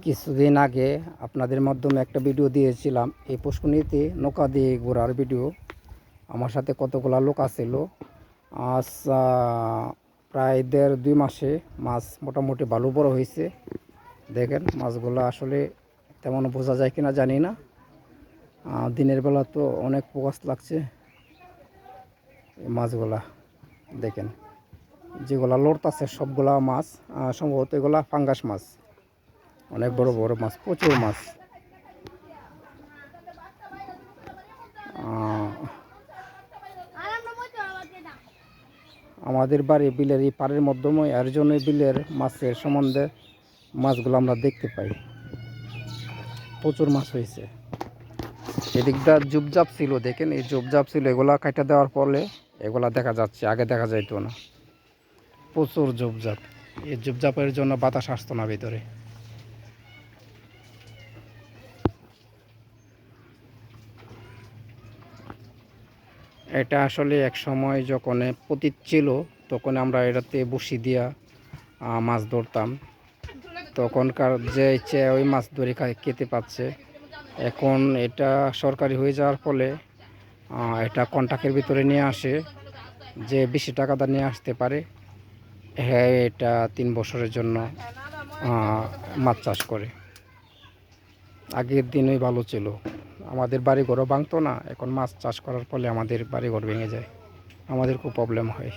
কিছুদিন আগে আপনাদের মাধ্যমে একটা ভিডিও দিয়েছিলাম এই পুষ্করিণীতে নৌকা দিয়ে ঘোরার ভিডিও। আমার সাথে কতগুলো লোক আছিল। আজ প্রায় 1.5-2 মাসে মাছ মোটামুটি ভালো বড় হয়েছে। দেখেন মাছগুলো আসলে তেমন বোঝা যায় কিনা জানি না, দিনের বেলা তো অনেক ফোকাস লাগছে। মাছগুলা দেখেন, যেগুলা লড়তাছে সবগুলা মাছ সম্ভবত এগুলা ফাঙ্গাস মাছ। অনেক বড় বড় মাছ, প্রচুর মাছ। আমাদের বাড়ি বিলের এই পাড়ের মাধ্যমে, এর জন্য বিলের মাছের সম্বন্ধে মাছগুলো আমরা দেখতে পাই। প্রচুর মাছ হয়েছে। এদিকটা ঝুপঝাপ ছিল, দেখেন এই ঝুপঝাপ ছিল, এগুলা কাটা দেওয়ার ফলে এগুলা দেখা যাচ্ছে, আগে দেখা যাইতো না। প্রচুর ঝুপঝাপ, এই ঝুপঝাপের জন্য বাতাস আসতো না ভিতরে। এটা আসলে এক সময় যখন পতিত ছিল তখন আমরা এটাতে বসি দিয়া মাছ ধরতাম। তখনকার যে ইচ্ছে ওই মাছ ধরে খেতে পাচ্ছে। এখন এটা সরকারি হয়ে যাওয়ার ফলে এটা কন্ট্রাক্টের ভিতরে নিয়ে আসে, যে বেশি টাকা দা নিয়ে আসতে পারে। হ্যাঁ, এটা 3 বছরের জন্য মাছ চাষ করে। আগের দিনই ভালো ছিল, আমাদের বাড়িঘরও ভাঙতো না। এখন মাছ চাষ করার ফলে আমাদের বাড়িঘর ভেঙে যায়, আমাদের খুব প্রবলেম হয়।